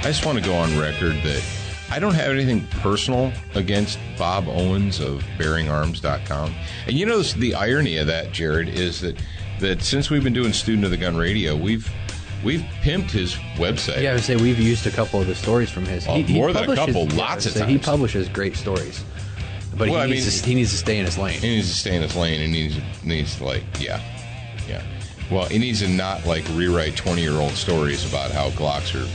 I just want to go on record that I don't have anything personal against Bob Owens of BearingArms.com. And you know, the irony of that, Jared, is that since we've been doing Student of the Gun Radio, we've pimped his website. Yeah, I would say we've used a couple of the stories from his. More than a couple, lots of times. He publishes great stories. But he needs to stay in his lane. He needs to stay in his lane, and he needs to, yeah. Well, he needs to not, rewrite 20-year-old stories about how Glocks are...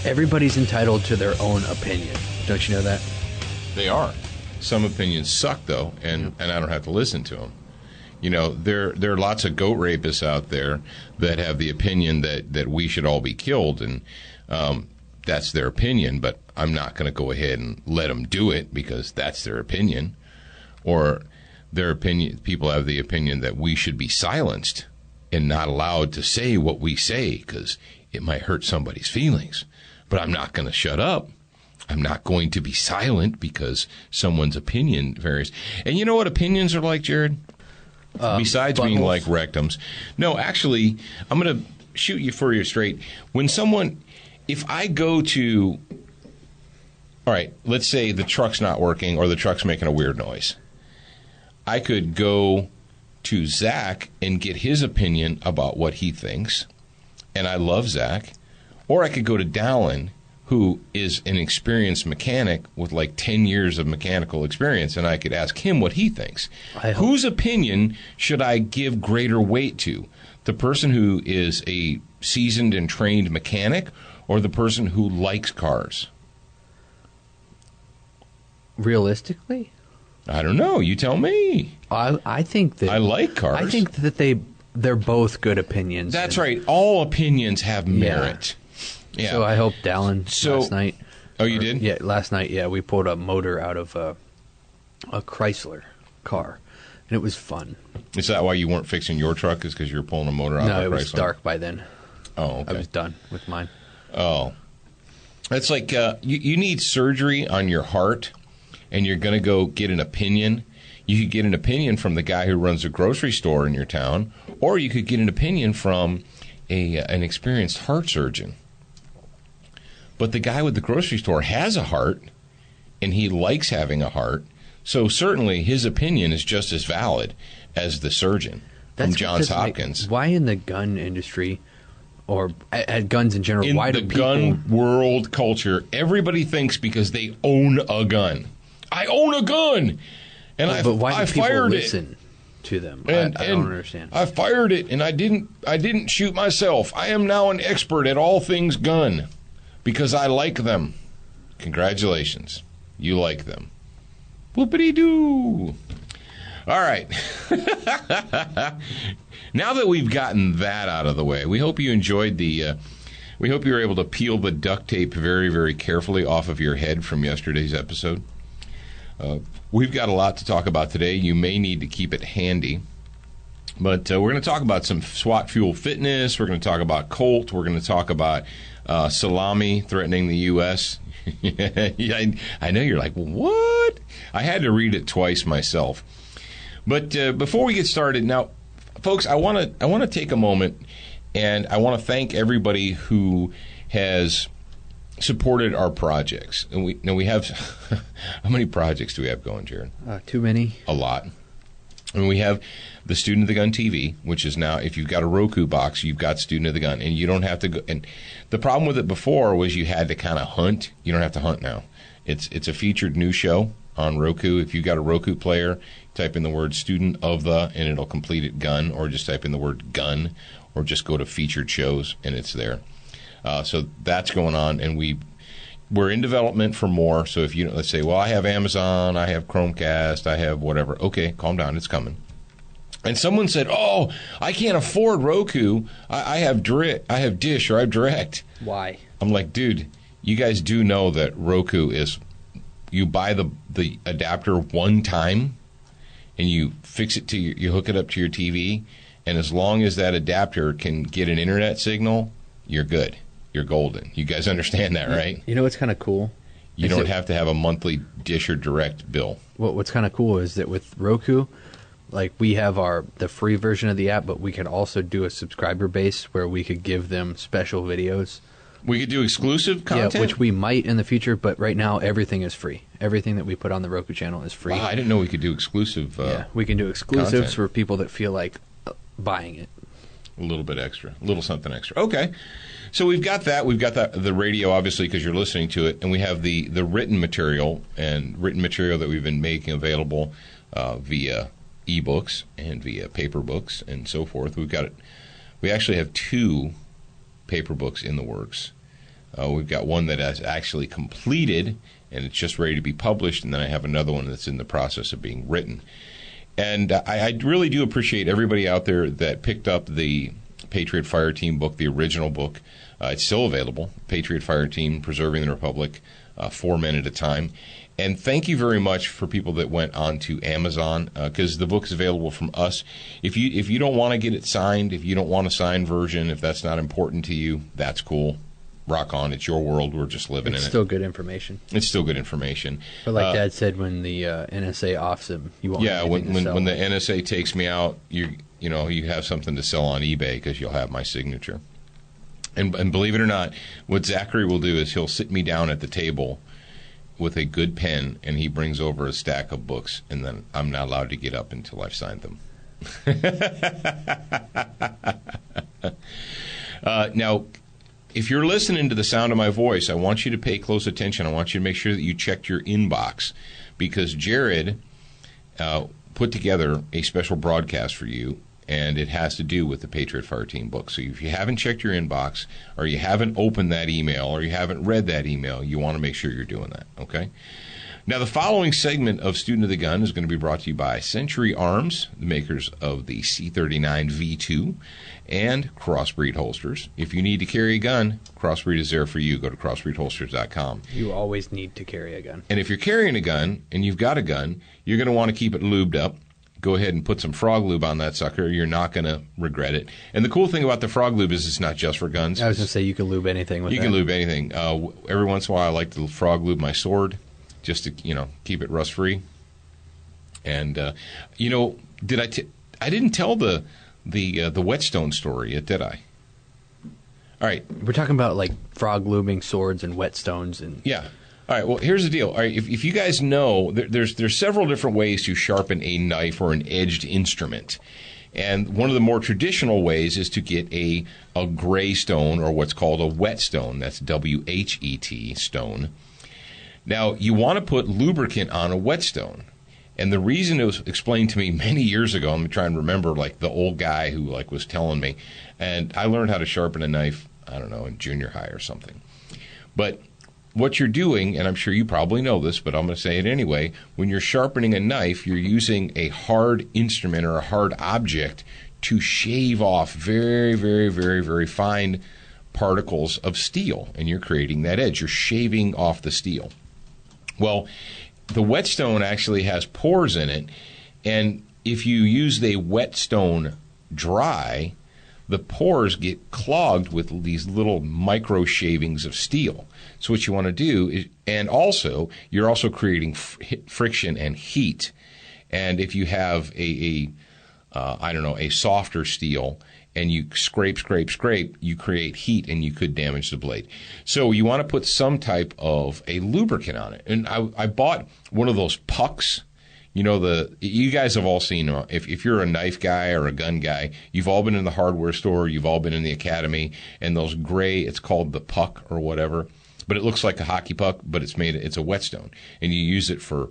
Everybody's entitled to their own opinion. Don't you know that? They are. Some opinions suck, though, and I don't have to listen to them. You know, there are lots of goat rapists out there that have the opinion that we should all be killed, and that's their opinion, but I'm not going to go ahead and let them do it because that's their opinion. Or their opinion, people have the opinion that we should be silenced and not allowed to say what we say because it might hurt somebody's feelings. But I'm not going to shut up. I'm not going to be silent because someone's opinion varies. And you know what opinions are like, Jared? Besides being like rectums. No, actually, I'm going to shoot you for you straight. If I go to, all right, let's say the truck's not working or the truck's making a weird noise. I could go to Zach and get his opinion about what he thinks, and I love Zach. Or I could go to Dallin, who is an experienced mechanic with 10 years of mechanical experience, and I could ask him what he thinks. Whose opinion should I give greater weight to? The person who is a seasoned and trained mechanic or the person who likes cars? Realistically? I don't know. You tell me. I think that... I like cars. I think that they're both good opinions. That's right. All opinions have merit. Yeah. So I hope Dallin last night... Oh, you did? Yeah, last night, we pulled a motor out of a Chrysler car, and it was fun. Is that why you weren't fixing your truck? Is because you were pulling a motor out of a Chrysler? No, it was dark by then. Oh, okay. I was done with mine. Oh. It's like you need surgery on your heart, and you're going to go get an opinion. You could get an opinion from the guy who runs a grocery store in your town, or you could get an opinion from an experienced heart surgeon. But the guy with the grocery store has a heart, and he likes having a heart, so certainly his opinion is just as valid as the surgeon from Johns Hopkins. Why in the gun industry, or at guns in general, why do people... In the gun world culture, everybody thinks because they own a gun. I own a gun! And but why do people fired listen to them? And, I don't understand. I fired it, and I didn't shoot myself. I am now an expert at all things gun because I like them. Congratulations. You like them. Whoopity-doo. All right. Now that we've gotten that out of the way, we hope you enjoyed we hope you were able to peel the duct tape very, very carefully off of your head from yesterday's episode. We've got a lot to talk about today. You may need to keep it handy. But we're going to talk about some SWAT Fuel fitness. We're going to talk about Colt. We're going to talk about salami threatening the U.S. Yeah, I know you're like, what? I had to read it twice myself. But before we get started, now, folks, I want to take a moment, and I want to thank everybody who has supported our projects. And we have how many projects do we have going, Jared? Too many. A lot. And we have the Student of the Gun TV, which is now, if you've got a Roku box, you've got Student of the Gun, and you don't have to go. And the problem with it before was you had to kind of hunt. You don't have to hunt now. It's a featured new show on Roku. If you've got a Roku player, type in the word Student of the, and it'll complete it gun, or just type in the word gun, or just go to featured shows, and it's there. So that's going on, and we're in development for more. So if you, let's say, well, I have Amazon, I have Chromecast, I have whatever. Okay, calm down, it's coming. And someone said, oh, I can't afford Roku. I have Dish, or I have Direct. Why? I'm like, dude, you guys do know that Roku is, you buy the adapter one time, and you fix it to you hook it up to your TV, and as long as that adapter can get an internet signal, you're good. You're golden. You guys understand that, right? You know what's kind of cool? You don't have to have a monthly Dish or Direct bill. What's kind of cool is that with Roku, like, we have the free version of the app, but we can also do a subscriber base where we could give them special videos. We could do exclusive content? Yeah, which we might in the future, but right now everything is free. Everything that we put on the Roku channel is free. Wow, I didn't know we could do exclusive yeah, we can do exclusives content. for people that feel like buying it. A little bit extra, a little something extra. Okay. So we've got that. We've got the radio, obviously, because you're listening to it. And we have the written material that we've been making available via ebooks and via paper books and so forth. We actually have 2 paper books in the works. We've got one that is actually completed, and it's just ready to be published. And then I have another one that's in the process of being written. And I really do appreciate everybody out there that picked up the Patriot Fire Team book, the original book. It's still available, Patriot Fire Team, Preserving the Republic, 4 Men at a Time. And thank you very much for people that went on to Amazon, because the book is available from us. If you don't want to get it signed, if you don't want a signed version, if that's not important to you, that's cool. Rock on. It's your world. We're just living in it. It's still good information. It's still good information. But like Dad said, when the NSA offs him, you won't have anything to sell. When the NSA takes me out, you have something to sell on eBay because you'll have my signature. And believe it or not, what Zachary will do is he'll sit me down at the table with a good pen, and he brings over a stack of books, and then I'm not allowed to get up until I've signed them. Now, if you're listening to the sound of my voice, I want you to pay close attention. I want you to make sure that you checked your inbox, because Jared put together a special broadcast for you, and it has to do with the Patriot Fire Team book. So if you haven't checked your inbox, or you haven't opened that email, or you haven't read that email, you want to make sure you're doing that, okay? Now, the following segment of Student of the Gun is going to be brought to you by Century Arms, the makers of the C39 V2 and Crossbreed holsters. If you need to carry a gun, Crossbreed is there for you. Go to crossbreedholsters.com. You always need to carry a gun. And if you're carrying a gun and you've got a gun, you're going to want to keep it lubed up. Go ahead and put some frog lube on that sucker. You're not going to regret it. And the cool thing about the frog lube is it's not just for guns. I was going to say you can lube anything with it. You can lube anything. Every once in a while, I like to frog lube my sword just to keep it rust free. And I didn't tell the whetstone story yet, did I? All right. We're talking about like frog lubing swords and whetstones and yeah. All right, well, here's the deal. All right, if you guys know, there's several different ways to sharpen a knife or an edged instrument. And one of the more traditional ways is to get a gray stone, or what's called a whetstone. That's W-H-E-T, stone. Now, you want to put lubricant on a whetstone. And the reason it was explained to me many years ago, I'm trying to remember, like, the old guy who, like, was telling me. And I learned how to sharpen a knife, I don't know, in junior high or something. But what you're doing, and I'm sure you probably know this, but I'm going to say it anyway, when you're sharpening a knife, you're using a hard instrument or a hard object to shave off very, very, very, very fine particles of steel, and you're creating that edge. You're shaving off the steel. Well, the whetstone actually has pores in it, and if you use the whetstone dry, the pores get clogged with these little micro shavings of steel. So what you want to do is, and also, you're also creating friction and heat. And if you have a softer steel, and you scrape, you create heat, and you could damage the blade. So you want to put some type of a lubricant on it. And I bought one of those pucks. You guys have all seen, if you're a knife guy or a gun guy, you've all been in the hardware store, you've all been in the academy, and those gray, it's called the puck or whatever, but it looks like a hockey puck, but it's a whetstone, and you use it for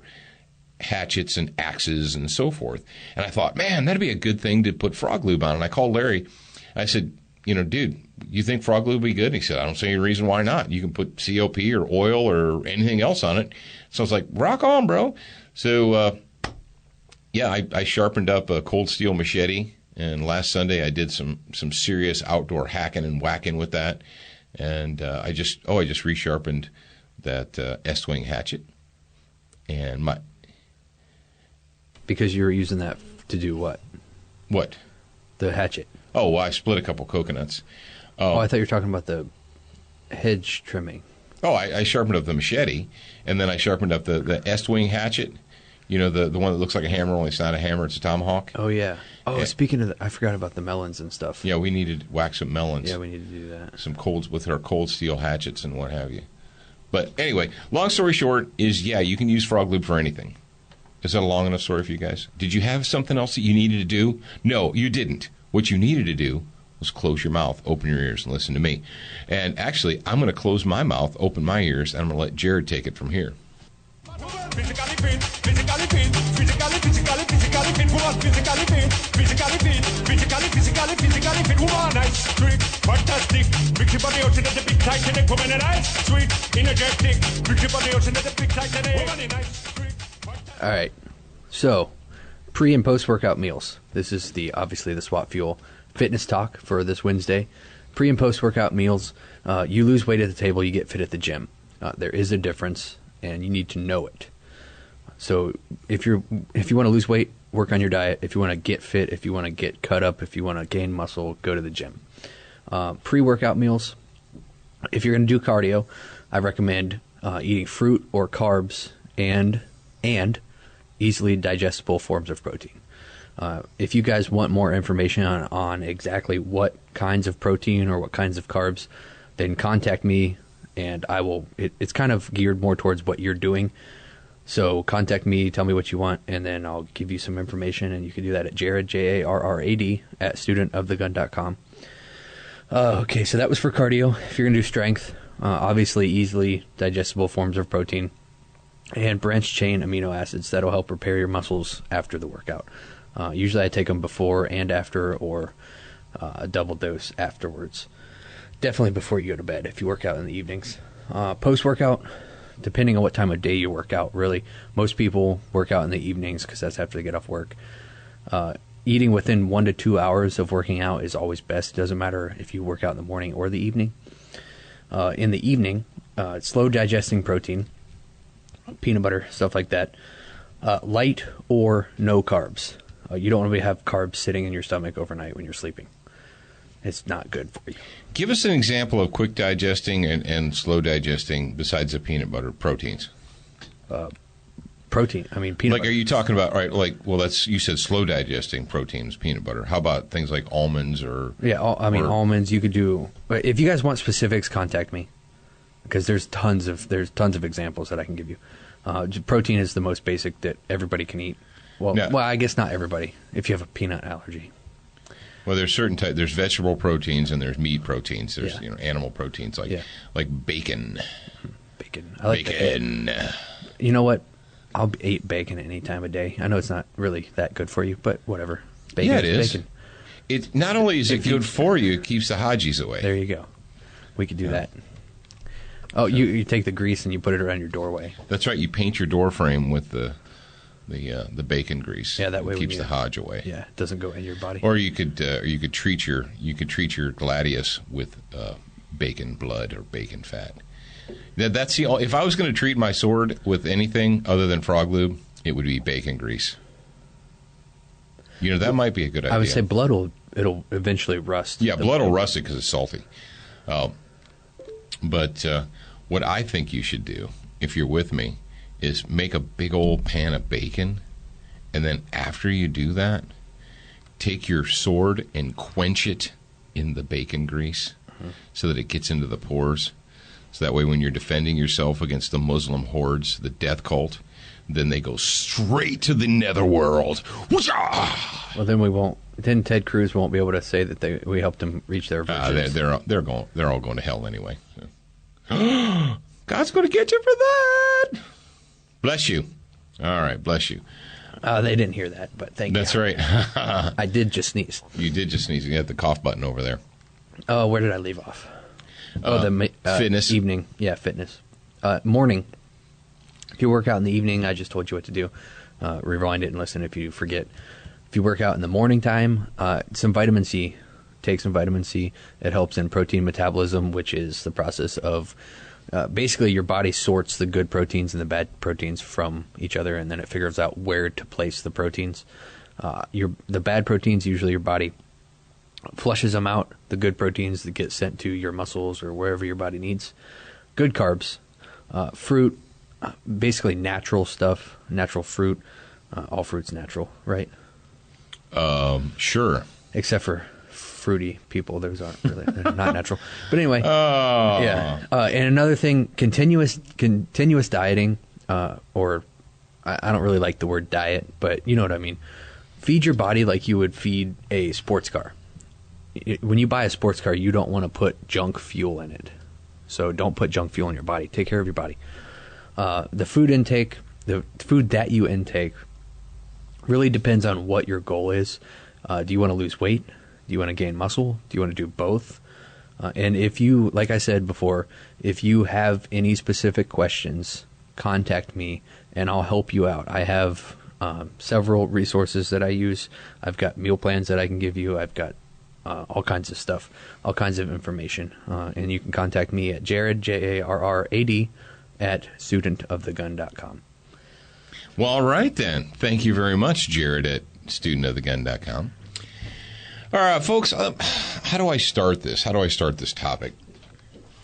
hatchets and axes and so forth. And I thought, man, that'd be a good thing to put frog lube on. And I called Larry. I said, dude, you think frog lube would be good? And he said, I don't see any reason why not. You can put COP or oil or anything else on it. So I was like, rock on, bro. So, I sharpened up a cold steel machete. And last Sunday I did some serious outdoor hacking and whacking with that. And I just resharpened that S-Wing hatchet. And because you were using that to do what? What? The hatchet. Oh, well, I split a couple coconuts. I thought you were talking about the hedge trimming. Oh, I sharpened up the machete, and then I sharpened up the S-Wing hatchet. You know, the one that looks like a hammer, only it's not a hammer, it's a tomahawk. Oh, yeah. Oh, Yeah. speaking of I forgot about the melons and stuff. Yeah, we need to wax some melons. Yeah, we need to do that. Some with our cold steel hatchets and what have you. But anyway, long story short is, yeah, you can use frog lube for anything. Is that a long enough story for you guys? Did you have something else that you needed to do? No, you didn't. What you needed to do was close your mouth, open your ears, and listen to me. And actually, I'm going to close my mouth, open my ears, and I'm going to let Jared take it from here. Physically fit, physically fit, physically fit, woman, physically fit, physically fit, woman, nice, quick, fantastic, big ship on the ocean at the big Titanic, woman, and nice, sweet, energetic, big ship on the ocean at the big Titanic, woman, and nice, quick, fantastic. All right. So, pre- and post-workout meals. This is obviously the SWAT Fuel fitness talk for this Wednesday. Pre- and post-workout meals. You lose weight at the table, you get fit at the gym. There is a difference, and you need to know it. So if you want to lose weight, work on your diet. If you want to get fit, if you want to get cut up, if you want to gain muscle, go to the gym. Pre-workout meals. If you're going to do cardio, I recommend eating fruit or carbs and easily digestible forms of protein. If you guys want more information on exactly what kinds of protein or what kinds of carbs, then contact me, and I will. It's kind of geared more towards what you're doing. So contact me, tell me what you want, and then I'll give you some information, and you can do that at Jared, Jarrad, at studentofthegun.com. Okay, so that was for cardio. If you're going to do strength, obviously easily digestible forms of protein and branched-chain amino acids. That'll help repair your muscles after the workout. Usually I take them before and after, or a double dose afterwards. Definitely before you go to bed if you work out in the evenings. Post-workout, depending on what time of day you work out, really. Most people work out in the evenings because that's after they get off work. Eating within 1 to 2 hours of working out is always best. It doesn't matter if you work out in the morning or the evening. In the evening, slow digesting protein, peanut butter, stuff like that. Light or no carbs. You don't want to have carbs sitting in your stomach overnight when you're sleeping. It's not good for you. Give us an example of quick digesting and slow digesting besides the peanut butter proteins. Protein. I mean, peanut Like, butter. are you talking about, right, like, well, you said slow digesting proteins, peanut butter. How about things like almonds or... Yeah, almonds. You could do... If you guys want specifics, contact me. Because there's tons of examples that I can give you. Protein is the most basic that everybody can eat. Well, I guess not everybody, if you have a peanut allergy. Well, there's certain types. There's vegetable proteins and there's meat proteins. There's animal proteins like bacon. Bacon. I like bacon. You know what? I'll eat bacon any time of day. I know it's not really that good for you, but whatever. Bacon. Yeah, it is. Bacon. It not only is it good for you, it keeps the Hajis away. There you go. We could do that. Oh, you take the grease and you put it around your doorway. That's right. You paint your door frame with the bacon grease. Yeah, that way it keeps the Haj away. Yeah, it doesn't go in your body. Or you could treat your gladius with bacon blood or bacon fat. That's if I was going to treat my sword with anything other than frog lube, it would be bacon grease. You know, that might be a good idea. I would say blood it'll eventually rust. Yeah, blood will rust it because it's salty. But what I think you should do, if you're with me, is make a big old pan of bacon, and then after you do that, take your sword and quench it in the bacon grease so that it gets into the pores. So that way when you're defending yourself against the Muslim hordes, the death cult, then they go straight to the netherworld. Well, then Ted Cruz won't be able to say that we helped him reach their virgins. They're all going to hell anyway. So. God's going to get you for that. Bless you. All right, bless you. They didn't hear that, but thank you. That's right. I did just sneeze. You did just sneeze. You had the cough button over there. Oh, where did I leave off? Fitness. Evening. Yeah, fitness. Morning. If you work out in the evening, I just told you what to do. Rewind it and listen if you forget. If you work out in the morning time, some vitamin C. Take some vitamin C. It helps in protein metabolism, which is the process of basically your body sorts the good proteins and the bad proteins from each other, and then it figures out where to place the proteins. The bad proteins, usually your body flushes them out. The good proteins that get sent to your muscles or wherever your body needs. Good carbs, fruit, basically natural stuff, natural fruit. All fruit's natural, right? Sure. Except for fruity people, those aren't really they're not natural. But anyway, Oh. yeah. And another thing, continuous dieting, or I don't really like the word diet, but you know what I mean. Feed your body like you would feed a sports car. When you buy a sports car, you don't want to put junk fuel in it. So don't put junk fuel in your body. Take care of your body. The food intake, the food that you intake, really depends on what your goal is. Do you want to lose weight? Do you want to gain muscle? Do you want to do both? And if you, like I said before, if you have any specific questions, contact me and I'll help you out. I have several resources that I use. I've got meal plans that I can give you. I've got all kinds of stuff, all kinds of information. And you can contact me at Jarrad, Jarrad, at studentofthegun.com. Well, all right then. Thank you very much, Jarrad at studentofthegun.com. All right, folks, how do I start this? How do I start this topic?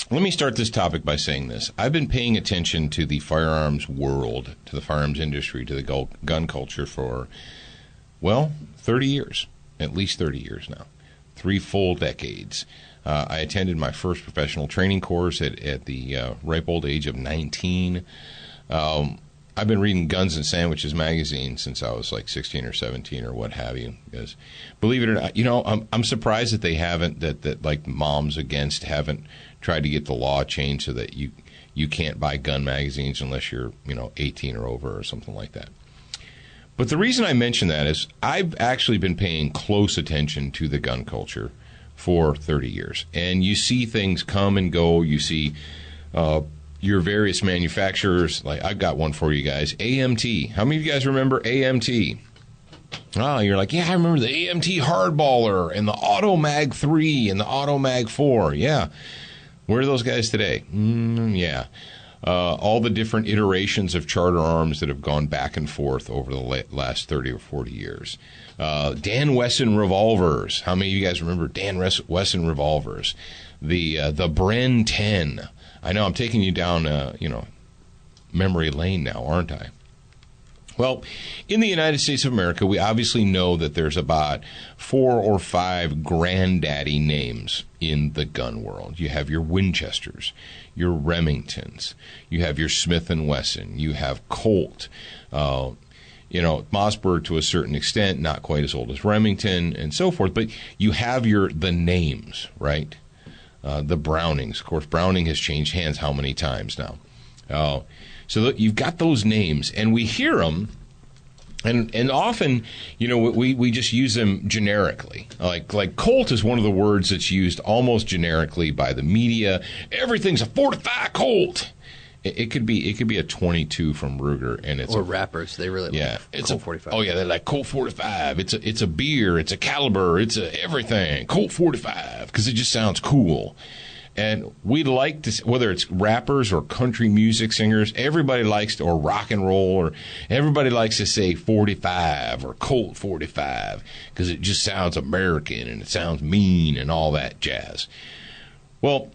Let me start this topic by saying this. I've been paying attention to the firearms world, to the firearms industry, to the gun culture for, 30 years, at least 30 years now, 3 full decades. I attended my first professional training course at the ripe old age of 19. I've been reading Guns and Sandwiches magazine since I was like 16 or 17 or what have you. Because, believe it or not, I'm surprised that they haven't, that like Moms Against haven't tried to get the law changed so that you can't buy gun magazines unless you're 18 or over or something like that. But the reason I mention that is I've actually been paying close attention to the gun culture for 30 years, and you see things come and go. You see your various manufacturers. Like, I've got one for you guys, AMT. How many of you guys remember AMT? Oh, you're like, yeah, I remember the AMT Hardballer and the Automag 3 and the Automag 4. Yeah. Where are those guys today? Yeah. All the different iterations of Charter Arms that have gone back and forth over the last 30 or 40 years. Dan Wesson revolvers. How many of you guys remember Dan Wesson revolvers? The Bren 10. I know I'm taking you down, memory lane now, aren't I? Well, in the United States of America, we obviously know that there's about 4 or 5 granddaddy names in the gun world. You have your Winchesters, your Remingtons, you have your Smith & Wesson, you have Colt, Mossberg to a certain extent, not quite as old as Remington, and so forth. But you have the names, right? The Brownings. Of course, Browning has changed hands how many times now? So you've got those names, and we hear them, and often, we just use them generically. Like Colt is one of the words that's used almost generically by the media. Everything's a fortified Colt. It could be a 22 from Ruger, and it's rappers. They really like Colt 45. Oh yeah, they like Colt 45. It's a beer. It's a caliber. It's a everything. Colt 45 because it just sounds cool. And we like to, whether it's rappers or country music singers, everybody likes to, or rock and roll, or everybody likes to say 45 or Colt 45 because it just sounds American and it sounds mean and all that jazz. Well,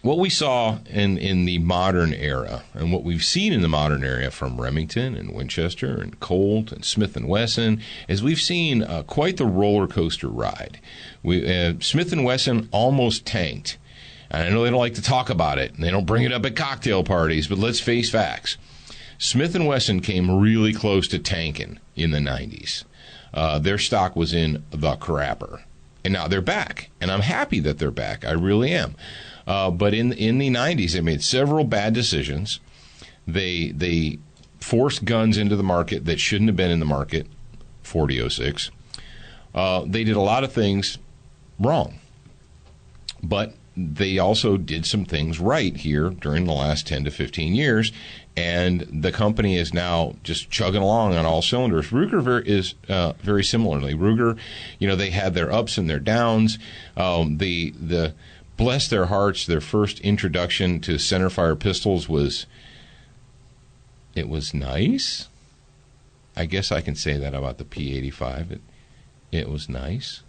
what we saw in the modern era, and what we've seen in the modern era from Remington and Winchester and Colt and Smith & Wesson, is we've seen quite the roller coaster ride. Smith & Wesson almost tanked. And I know they don't like to talk about it, and they don't bring it up at cocktail parties, but let's face facts. Smith & Wesson came really close to tanking in the 90s. Their stock was in the crapper. And now they're back, and I'm happy that they're back. I really am. But in the 90s, they made several bad decisions. They forced guns into the market that shouldn't have been in the market, 4006. They did a lot of things wrong. But they also did some things right here during the last 10 to 15 years, and the company is now just chugging along on all cylinders. Ruger is very similarly. Ruger, they had their ups and their downs. The bless their hearts, their first introduction to centerfire pistols was nice. I guess I can say that about the P85. It was nice.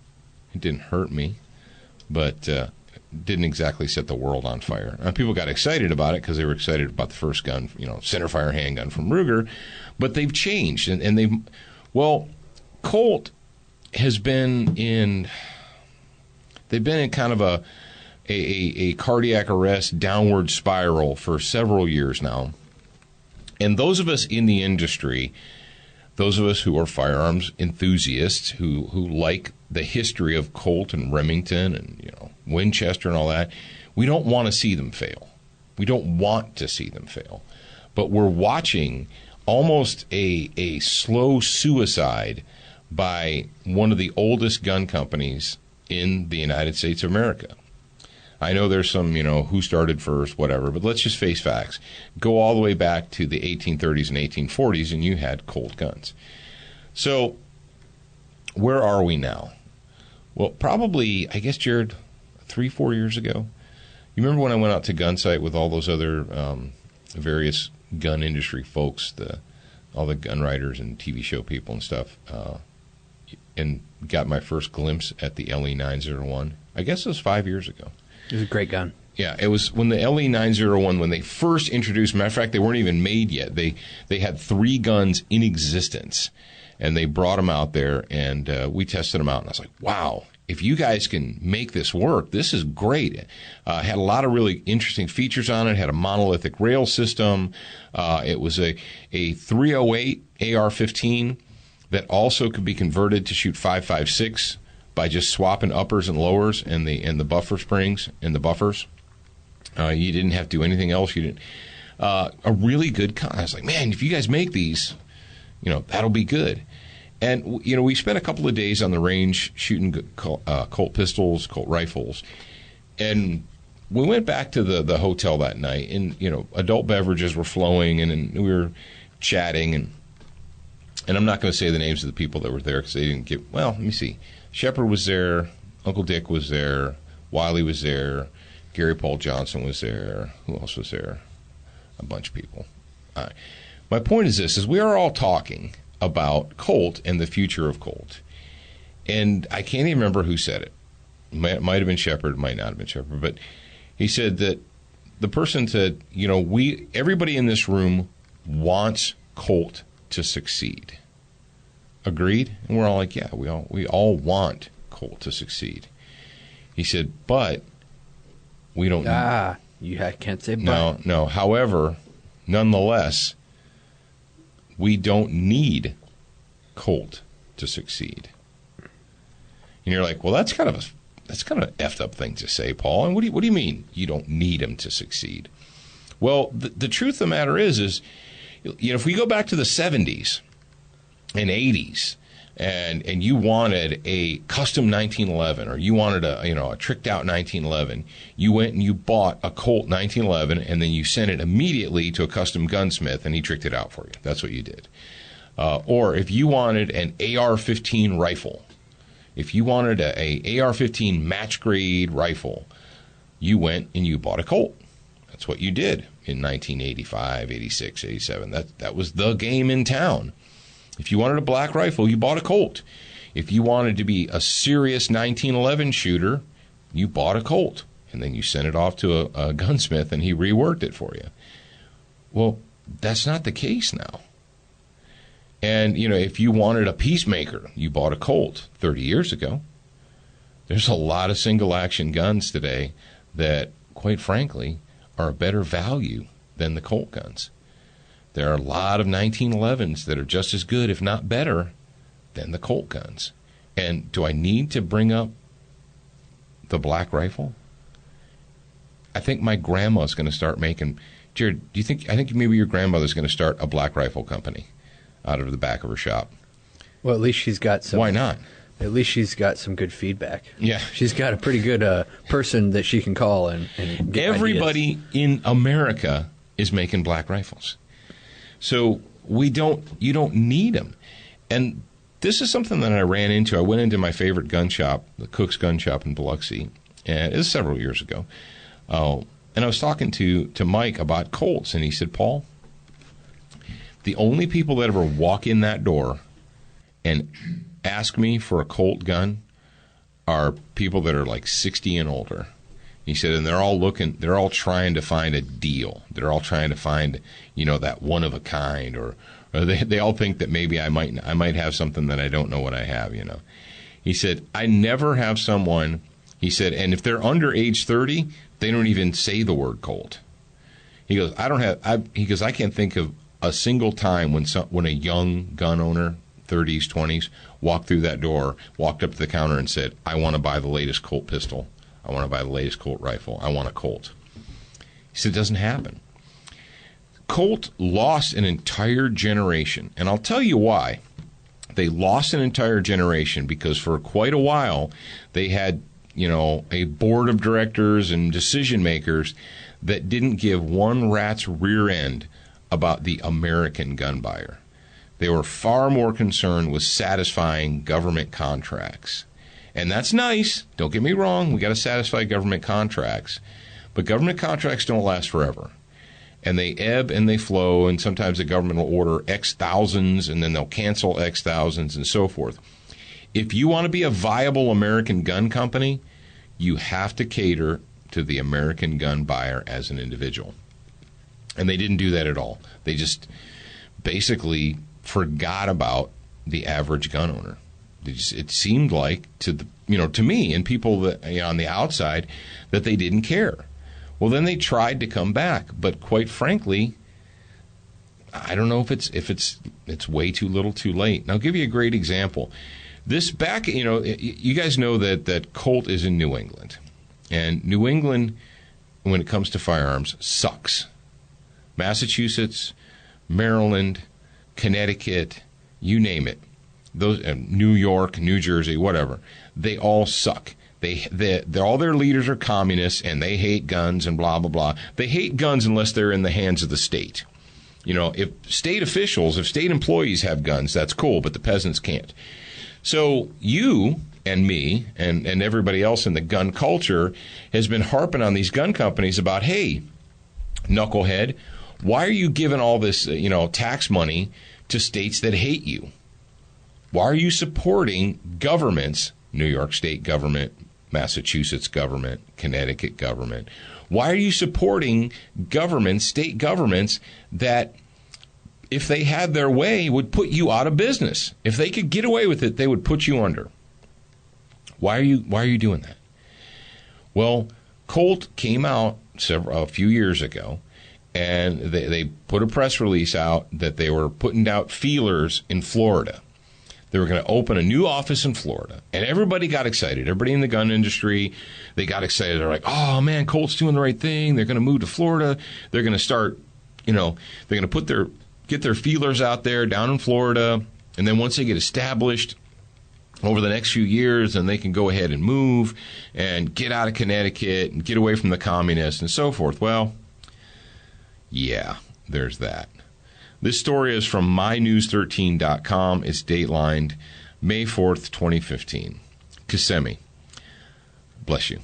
It didn't hurt me, but didn't exactly set the world on fire. People got excited about it because they were excited about the first gun, centerfire handgun from Ruger, but they've changed, and Colt has been in kind of a cardiac arrest downward spiral for several years now. And those of us in the industry, those of us who are firearms enthusiasts, who like the history of Colt and Remington and Winchester and all that, we don't want to see them fail. We don't want to see them fail. But we're watching almost a slow suicide by one of the oldest gun companies in the United States of America. I know there's some, who started first, whatever, but let's just face facts. Go all the way back to the 1830s and 1840s, and you had Colt guns. So where are we now? Well, probably, I guess, Jared, 3-4 years ago. You remember when I went out to Gunsight with all those other various gun industry folks, all the gun writers and TV show people and stuff, and got my first glimpse at the LE901? I guess it was 5 years ago. It was a great gun. Yeah, it was when the LE901, when they first introduced, matter of fact, they weren't even made yet. They had 3 guns in existence, and they brought them out there, and we tested them out, and I was like, wow, if you guys can make this work, this is great. Had a lot of really interesting features on it, had a monolithic rail system. It was a 308 AR-15 that also could be converted to shoot 5.56 by just swapping uppers and lowers and the buffer springs and the buffers. You didn't have to do anything else. You didn't. A really good gun. I was like, man, if you guys make these, that'll be good. And we spent a couple of days on the range shooting Colt pistols, Colt rifles, and we went back to the hotel that night. And adult beverages were flowing, and we were chatting, and I'm not going to say the names of the people that were there because they didn't get. Well, let me see. Shepard was there, Uncle Dick was there, Wiley was there, Gary Paul Johnson was there. Who else was there? A bunch of people. All right. My point is this, is we are all talking about Colt and the future of Colt. And I can't even remember who said it. It might have been Shepard, might not have been Shepard, but he said that the person said, everybody in this room wants Colt to succeed. Agreed? And we're all like, yeah, we all want Colt to succeed. He said, but we don't. You can't say but. No. However, nonetheless, we don't need Colt to succeed. And you're like, well, that's kind of an effed up thing to say, Paul. And what do you mean you don't need him to succeed? Well, the truth of the matter is, if we go back to the 70s and 80s, and you wanted a custom 1911, or you wanted a tricked out 1911, you went and you bought a Colt 1911, and then you sent it immediately to a custom gunsmith, and he tricked it out for you. That's what you did. Or if you wanted an AR-15 rifle, if you wanted a AR-15 match grade rifle, you went and you bought a Colt. That's what you did in 1985, 86, 87. That was the game in town. If you wanted a black rifle, you bought a Colt. If you wanted to be a serious 1911 shooter, you bought a Colt. And then you sent it off to a gunsmith, and he reworked it for you. Well, that's not the case now. And, if you wanted a Peacemaker, you bought a Colt 30 years ago. There's a lot of single-action guns today that, quite frankly, are a better value than the Colt guns. There are a lot of 1911s that are just as good, if not better, than the Colt guns. And do I need to bring up the black rifle? I think my grandma's going to start making. Jared, I think maybe your grandmother's going to start a black rifle company out of the back of her shop. Well, at least she's got some. Why not? At least she's got some good feedback. Yeah. She's got a pretty good person that she can call and get Everybody ideas. In America is making black rifles. So you don't need them. And this is something that I ran into. I went into my favorite gun shop, the Cook's Gun Shop in Biloxi, and it was several years ago. And I was talking to Mike about Colts, and he said, Paul, the only people that ever walk in that door and ask me for a Colt gun are people that are like 60 and older. He said, and they're all trying to find a deal. They're all trying to find, that one of a kind, or they all think that maybe I might have something that I don't know what I have, He said, I never have someone, he said, and if they're under age 30, they don't even say the word Colt. He goes, I can't think of a single time when a young gun owner, 30s, 20s, walked up to the counter and said, I want to buy the latest Colt pistol. I want to buy the latest Colt rifle. I want a Colt. He said, it doesn't happen. Colt lost an entire generation, and I'll tell you why. They lost an entire generation because for quite a while they had, a board of directors and decision makers that didn't give one rat's rear end about the American gun buyer. They were far more concerned with satisfying government contracts. And that's nice. Don't get me wrong. We got to satisfy government contracts. But government contracts don't last forever. And they ebb and they flow, and sometimes the government will order X thousands, and then they'll cancel X thousands, and so forth. If you want to be a viable American gun company, you have to cater to the American gun buyer as an individual. And they didn't do that at all. They just basically forgot about the average gun owner. It seemed like to me and people that on the outside that they didn't care. Well, then they tried to come back, but quite frankly, I don't know if it's way too little, too late. And I'll give you a great example. You guys know that Colt is in New England, and New England, when it comes to firearms, sucks. Massachusetts, Maryland, Connecticut, you name it. Those New York, New Jersey, whatever, they all suck. All their leaders are communists, and they hate guns and blah, blah, blah. They hate guns unless they're in the hands of the state. If state employees have guns, that's cool, but the peasants can't. So you and me and everybody else in the gun culture has been harping on these gun companies about, hey, knucklehead, why are you giving all this, tax money to states that hate you? Why are you supporting governments, New York State government, Massachusetts government, Connecticut government? Why are you supporting governments, state governments, that if they had their way would put you out of business? If they could get away with it, they would put you under. Why are you doing that? Well, Colt came out a few years ago, and they put a press release out that they were putting out feelers in Florida. They were going to open a new office in Florida, and everybody got excited. Everybody in the gun industry, they got excited. They're like, oh, man, Colt's doing the right thing. They're going to move to Florida. They're going to start, they're going to get their feelers out there down in Florida, and then once they get established over the next few years, then they can go ahead and move and get out of Connecticut and get away from the communists and so forth. Well, yeah, there's that. This story is from mynews13.com. It's datelined May 4th, 2015. Kissimmee. Bless you.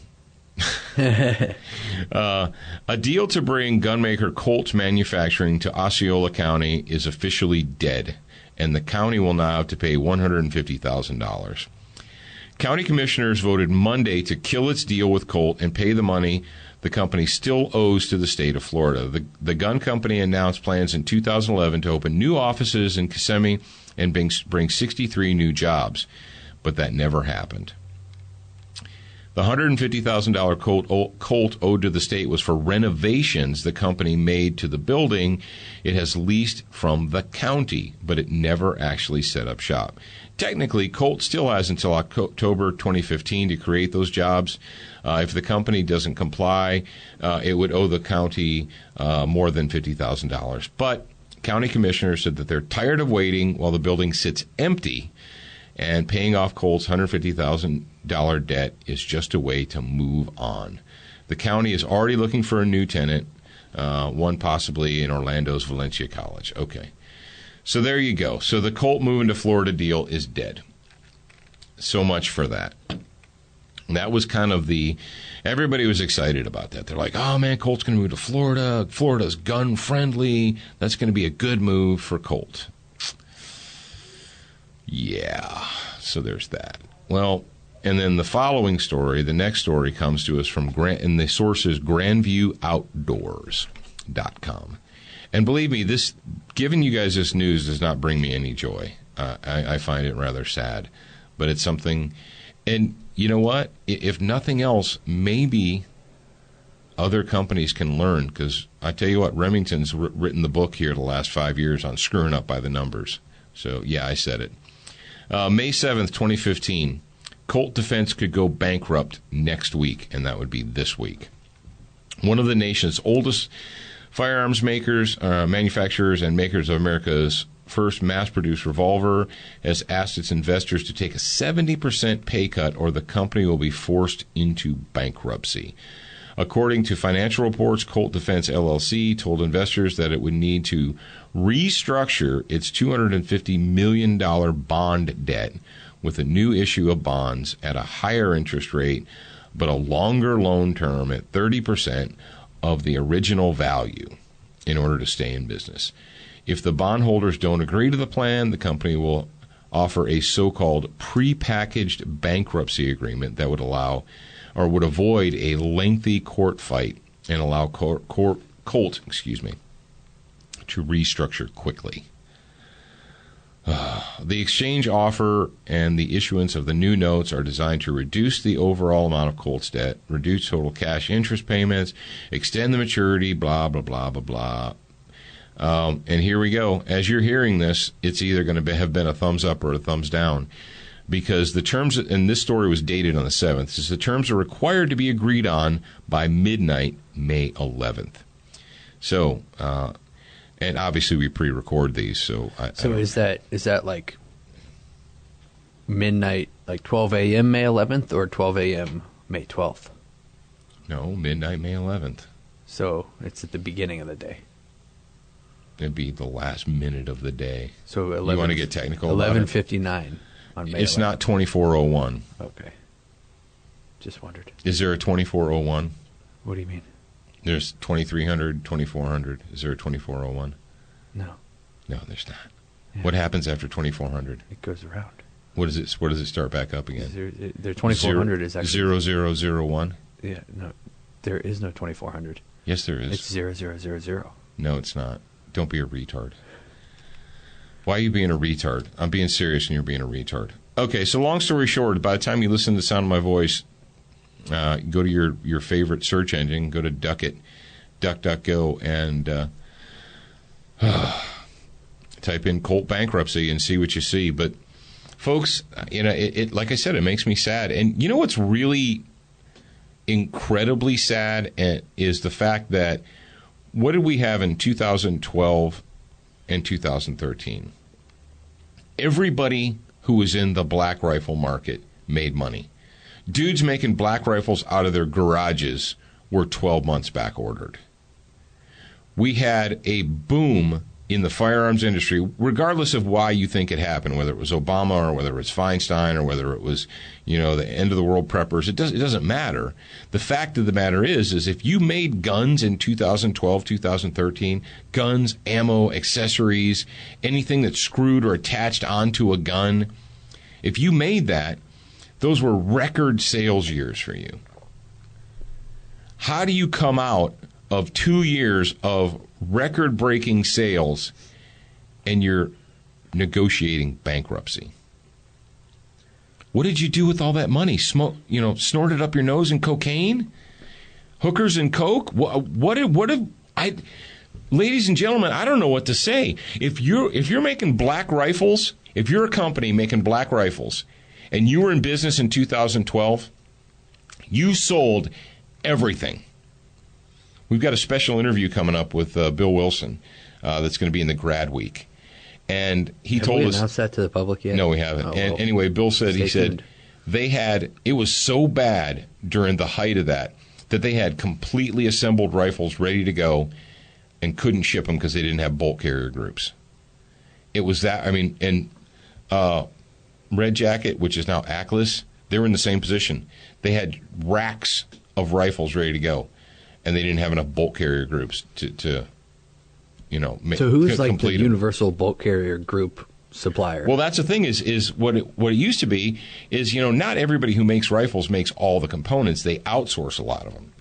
A deal to bring gunmaker Colt manufacturing to Osceola County is officially dead, and the county will now have to pay $150,000. County commissioners voted Monday to kill its deal with Colt and pay the money the company still owes to the state of Florida. The gun company announced plans in 2011 to open new offices in Kissimmee and bring 63 new jobs, but that never happened. The $150,000 Colt owed to the state was for renovations the company made to the building it has leased from the county, but it never actually set up shop. Technically, Colt still has until October 2015 to create those jobs. If the company doesn't comply, it would owe the county more than $50,000. But county commissioners said that they're tired of waiting while the building sits empty, and paying off Colt's $150,000 debt is just a way to move on. The county is already looking for a new tenant, one possibly in Orlando's Valencia College. Okay. So there you go. So the Colt moving to Florida deal is dead. So much for that. That was kind of everybody was excited about that. They're like, oh man, Colt's going to move to Florida. Florida's gun friendly. That's going to be a good move for Colt. Yeah. So there's that. Well, And then the following story, the next story, comes to us from and the source is grandviewoutdoors.com. And believe me, giving you guys this news does not bring me any joy. I find it rather sad, but it's something. And you know what? If nothing else, maybe other companies can learn, because I tell you what, Remington's written the book here the last 5 years on screwing up by the numbers. So, yeah, I said it. May 7th, 2015, Colt Defense could go bankrupt next week, and that would be this week. One of the nation's oldest firearms makers, manufacturers, and makers of America's first mass-produced revolver has asked its investors to take a 70% pay cut, or the company will be forced into bankruptcy. According to financial reports, Colt Defense LLC told investors that it would need to restructure its $250 million bond debt with a new issue of bonds at a higher interest rate, but a longer loan term at 30% of the original value in order to stay in business. If the bondholders don't agree to the plan, the company will offer a so-called prepackaged bankruptcy agreement that would allow or would avoid a lengthy court fight and allow Colt to restructure quickly. The exchange offer and the issuance of the new notes are designed to reduce the overall amount of Colt's debt, reduce total cash interest payments, extend the maturity, blah, blah, blah, blah, blah. And here we go. As you're hearing this, it's either going to have been a thumbs up or a thumbs down, because the terms, and this story was dated on the 7th, says the terms are required to be agreed on by midnight, May 11th. So, and obviously we pre-record these, so is that like midnight, like 12 a.m. May 11th, or 12 a.m. May 12th? No, midnight, May 11th. So it's at the beginning of the day. It'd be the last minute of the day. So 11, you want to get technical? 11:59 on May. It's 11th. not 24:01. Okay. Just wondered. Is there a 24:01? What do you mean? There's 2300, 2400. Is there a 24:01? No. No, there's not. Yeah. What happens after 2400? It goes around. What is it? Where does it start back up again? There 2400 is actually 0001. Yeah, no, there is no 2400. Yes, there is. It's 0000. No, it's not. Don't be a retard. Why are you being a retard? I'm being serious and you're being a retard. Okay, so long story short, by the time you listen to the sound of my voice, go to your favorite search engine, go to DuckDuckGo, and type in Colt bankruptcy and see what you see. But, folks, it like I said, it makes me sad. And you know what's really incredibly sad is the fact that what did we have in 2012 and 2013? Everybody who was in the black rifle market made money. Dudes making black rifles out of their garages were 12 months back ordered. We had a boom in the firearms industry, regardless of why you think it happened, whether it was Obama or whether it was Feinstein or whether it was, the end of the world preppers. It doesn't matter. The fact of the matter is if you made guns in 2012, 2013, guns, ammo, accessories, anything that's screwed or attached onto a gun, if you made that, those were record sales years for you. How do you come out of 2 years of record-breaking sales and you're negotiating bankruptcy? What did you do with all that money? Snort it up your nose in cocaine? Hookers and coke? Ladies and gentlemen, I don't know what to say. If you're making black rifles, if you're a company making black rifles, and you were in business in 2012, you sold everything. We've got a special interview coming up with Bill Wilson that's going to be in the Grad Week. And he told us... Have we announced that to the public yet? No, we haven't. Anyway, Bill said, it was so bad during the height of that they had completely assembled rifles ready to go and couldn't ship them because they didn't have bolt carrier groups. It was that, Red Jacket, which is now Atlas, they were in the same position. They had racks of rifles ready to go, and they didn't have enough bolt carrier groups to So who's like the complete universal bolt carrier group supplier. Well, that's the thing is what it used to be is, not everybody who makes rifles makes all the components. They outsource a lot of them.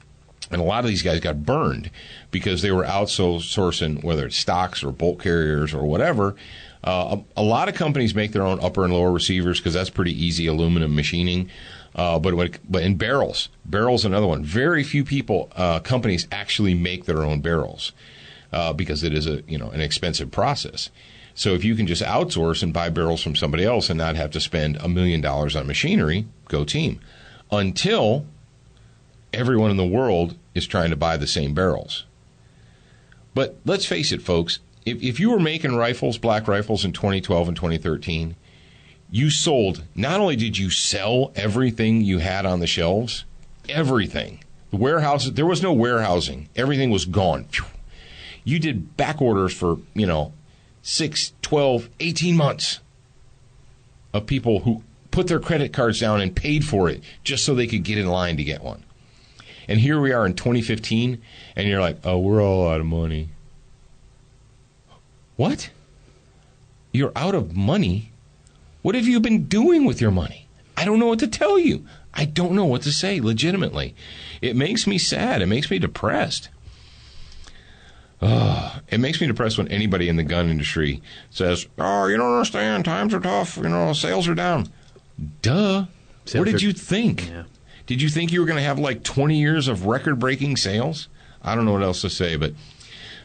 And a lot of these guys got burned because they were outsourcing, whether it's stocks or bolt carriers or whatever. A lot of companies make their own upper and lower receivers because that's pretty easy aluminum machining. But in barrels another one. Very few companies actually make their own barrels because it is an expensive process. So if you can just outsource and buy barrels from somebody else and not have to spend $1 million on machinery, go team. Until everyone in the world is trying to buy the same barrels. But let's face it, folks. If you were making black rifles in 2012 and 2013, you sold, not only did you sell everything you had on the shelves, everything. The warehouses, there was no warehousing. Everything was gone. You did back orders for, 6, 12, 18 months of people who put their credit cards down and paid for it just so they could get in line to get one. And here we are in 2015, and you're like, oh, we're all out of money. What? You're out of money? What have you been doing with your money? I don't know what to tell you. I don't know what to say, legitimately. It makes me sad. It makes me depressed. It makes me depressed when anybody in the gun industry says, oh, you don't understand, times are tough, sales are down. Duh. What did you think? Yeah. Did you think you were going to have like 20 years of record-breaking sales? I don't know what else to say, but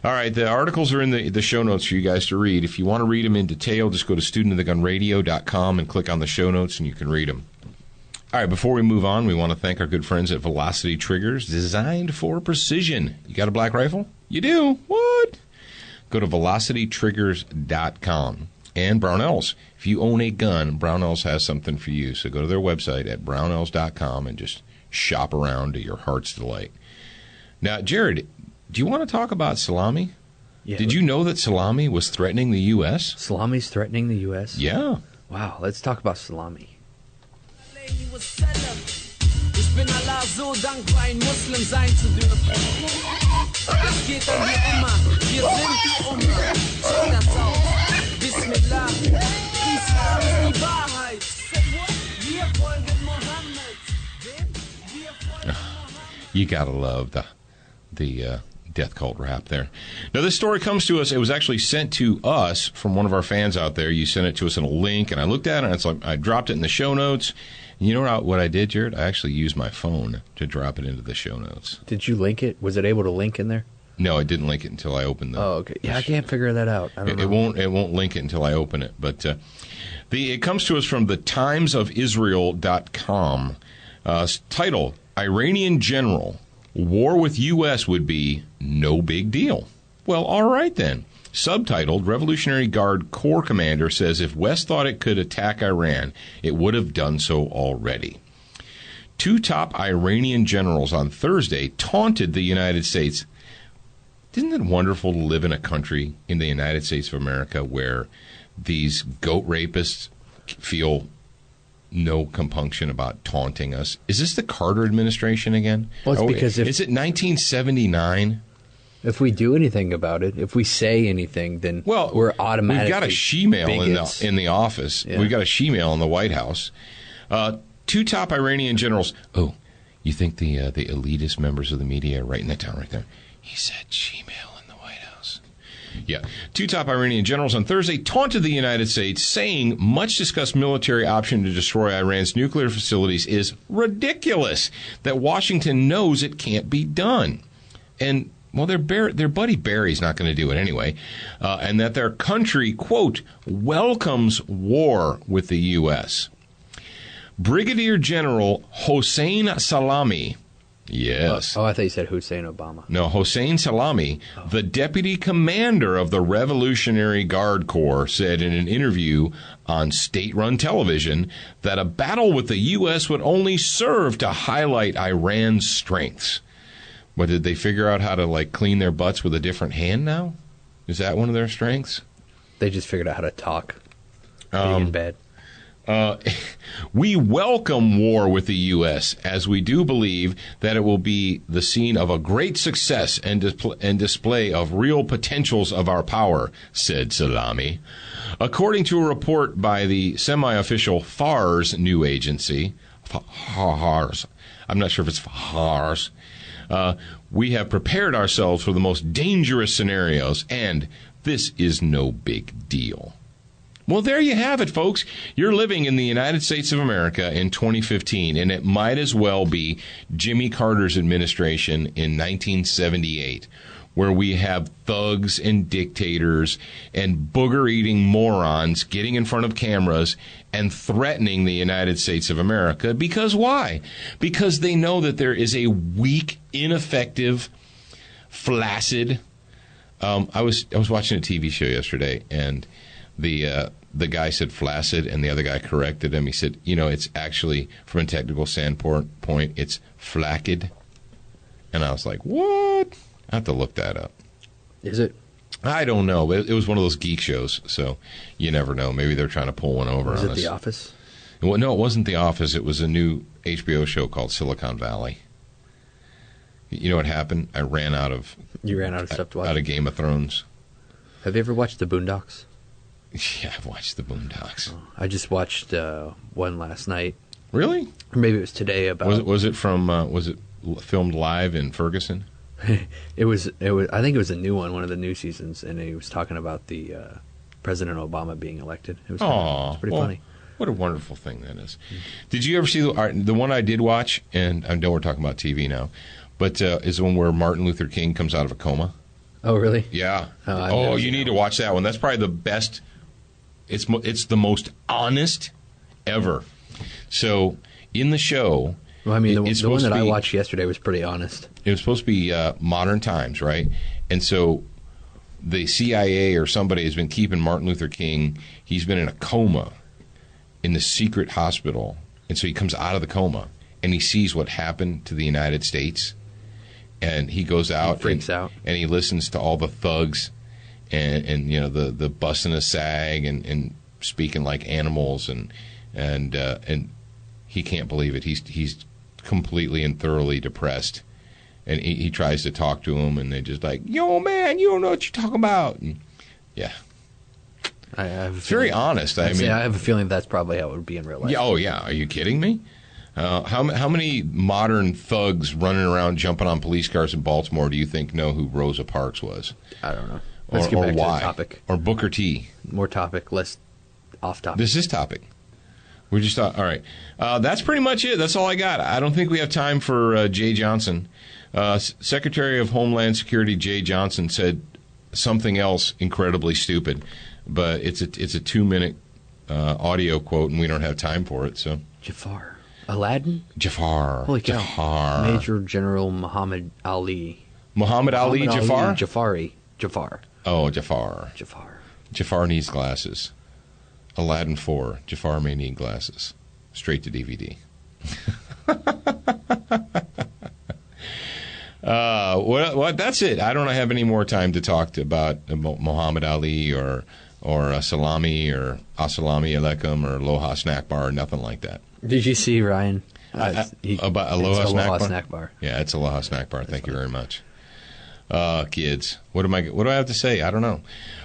all right, the articles are in the show notes for you guys to read. If you want to read them in detail, just go to studentofthegunradio.com and click on the show notes, and you can read them. All right, before we move on, we want to thank our good friends at Velocity Triggers, designed for precision. You got a black rifle? You do? What? Go to velocitytriggers.com. And Brownells. If you own a gun, Brownells has something for you. So go to their website at brownells.com and just shop around to your heart's delight. Now, Jared, do you want to talk about salami? Yeah. Did you know that salami was threatening the U.S.? Salami's threatening the U.S.? Yeah. Wow, let's talk about salami. Ich bin Allah so dankbar, ein Muslim sein zu dürfen. Es geht an die Umma, wir sind die Umma. Check das aus. Bismillah. Islam ist die Wahrheit. Wir folgen Mohammed. Wir folgen Mohammed. You gotta love the death cult rap there. Now, this story comes to us. It was actually sent to us from one of our fans out there. You sent it to us in a link, and I looked at it, and it's like I dropped it in the show notes. And you know what I did, Jared? I actually used my phone to drop it into the show notes. Did you link it? Was it able to link in there? No, I didn't link it until I opened the. Oh, okay. Yeah, I can't figure that out. I don't know. It won't link it until I open it. But it comes to us from the timesofisrael.com. Title: Iranian General, War with U.S. would be no big deal. Well, all right then. Subtitled, Revolutionary Guard Corps Commander says if West thought it could attack Iran, it would have done so already. Two top Iranian generals on Thursday taunted the United States. Isn't it wonderful to live in a country, in the United States of America, where these goat rapists feel no compunction about taunting us? Is this the Carter administration again? Well, it's because is it 1979? If we do anything about it, if we say anything, then we're automatically we've got a she-mail in the office. Yeah. We've got a she-mail in the White House. Two top Iranian generals. Oh, you think the elitist members of the media are writing that down right there? He said she-mail in the White House. Yeah. Two top Iranian generals on Thursday taunted the United States, saying much discussed military option to destroy Iran's nuclear facilities is ridiculous, that Washington knows it can't be done. And well, their buddy Barry's not going to do it anyway, and that their country, quote, welcomes war with the U.S. Brigadier General Hossein Salami, yes. Oh, I thought you said Hussein Obama. No, Hossein Salami, the deputy commander of the Revolutionary Guard Corps, said in an interview on state-run television that a battle with the U.S. would only serve to highlight Iran's strengths. What, did they figure out how to, clean their butts with a different hand now? Is that one of their strengths? They just figured out how to talk. Being in bed. We welcome war with the U.S., as we do believe that it will be the scene of a great success and display of real potentials of our power, said Salami. According to a report by the semi-official FARS news agency, FARS, I'm not sure if it's FARS, we have prepared ourselves for the most dangerous scenarios, and this is no big deal. Well, there you have it, folks. You're living in the United States of America in 2015, and it might as well be Jimmy Carter's administration in 1978, where we have thugs and dictators and booger-eating morons getting in front of cameras and threatening the United States of America. Because why? Because they know that there is a weak, ineffective, flaccid... I was watching a TV show yesterday, and the guy said flaccid, and the other guy corrected him. He said, it's actually, from a technical standpoint, it's flaccid. And I was like, what? I have to look that up. Is it? I don't know. But it was one of those geek shows, so you never know. Maybe they're trying to pull one over on us. Was it The Office? Well, no, it wasn't The Office. It was a new HBO show called Silicon Valley. You know what happened? I ran out of... You ran out of stuff to watch? Out of Game of Thrones. Have you ever watched The Boondocks? Yeah, I've watched The Boondocks. I just watched one last night. Really? Or maybe it was today about... Was it filmed live in Ferguson? It was. I think it was a new one of the new seasons, and he was talking about the President Obama being elected. It was pretty funny. What a wonderful thing that is. Did you ever see the one I did watch, and I know we're talking about TV now, but is the one where Martin Luther King comes out of a coma? Oh, really? Yeah. Oh, you need to watch that one. That's probably the best. It's the most honest ever. So in the show... Well, I mean, the one that I watched yesterday was pretty honest. It was supposed to be modern times, right? And so the CIA or somebody has been keeping Martin Luther King. He's been in a coma in the secret hospital. And so he comes out of the coma, and he sees what happened to the United States. And he goes out. He freaks out. And he listens to all the thugs and the busting a sag and speaking like animals. And he can't believe it. He's completely and thoroughly depressed, and he tries to talk to him, and they're just like, "Yo, man, you don't know what you're talking about." And, yeah, I have it's very honest. I have a feeling that's probably how it would be in real life. Yeah, oh yeah, are you kidding me? How many modern thugs running around jumping on police cars in Baltimore do you think know who Rosa Parks was? I don't know. Let's get back to the topic. Or Booker T. More topic, less off topic. This is topic. We just thought, all right. That's pretty much it. That's all I got. I don't think we have time for Jay Johnson. Secretary of Homeland Security Jay Johnson said something else incredibly stupid, but it's a 2-minute audio quote, and we don't have time for it. So Jafar. Aladdin? Jafar. Holy cow. Jafar. Major General Muhammad Ali. Muhammad Ali Jafar? Jafari. Jafar. Oh, Jafar. Jafar. Jafar needs glasses. Aladdin 4, Jafar may need glasses. Straight to DVD. What? That's it. I don't have any more time to talk about Muhammad Ali or Salami or Assalamu Alaikum or Aloha Snack Bar or nothing like that. Did you see Ryan? About Aloha Snack Bar? Yeah, it's Aloha Snack Bar. Thank you very much. Kids, what do I have to say? I don't know.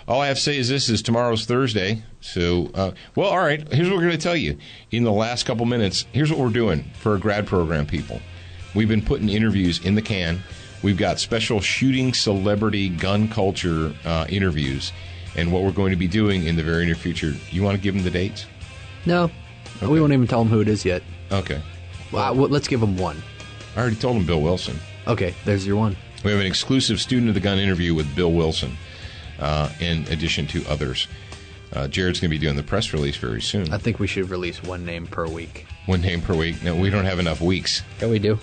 All I have to say is this: is tomorrow's Thursday. So, all right. Here's what we're going to tell you. In the last couple minutes, here's what we're doing for our grad program people. We've been putting interviews in the can. We've got special shooting celebrity gun culture interviews, and what we're going to be doing in the very near future. You want to give them the dates? No, okay. We won't even tell them who it is yet. Okay. Well, let's give them one. I already told them Bill Wilson. Okay, there's your one. We have an exclusive Student of the Gun interview with Bill Wilson, in addition to others. Jared's going to be doing the press release very soon. I think we should release one name per week. One name per week? No, we don't have enough weeks. Yeah, we do.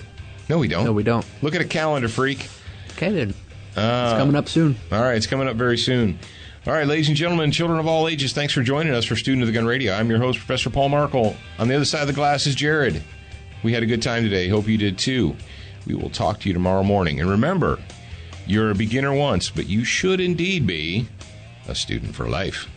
No, we don't. No, we don't. Look at a calendar, freak. Okay, then. It's coming up soon. All right, it's coming up very soon. All right, ladies and gentlemen, children of all ages, thanks for joining us for Student of the Gun Radio. I'm your host, Professor Paul Markle. On the other side of the glass is Jared. We had a good time today. Hope you did too. We will talk to you tomorrow morning. And remember, you're a beginner once, but you should indeed be a student for life.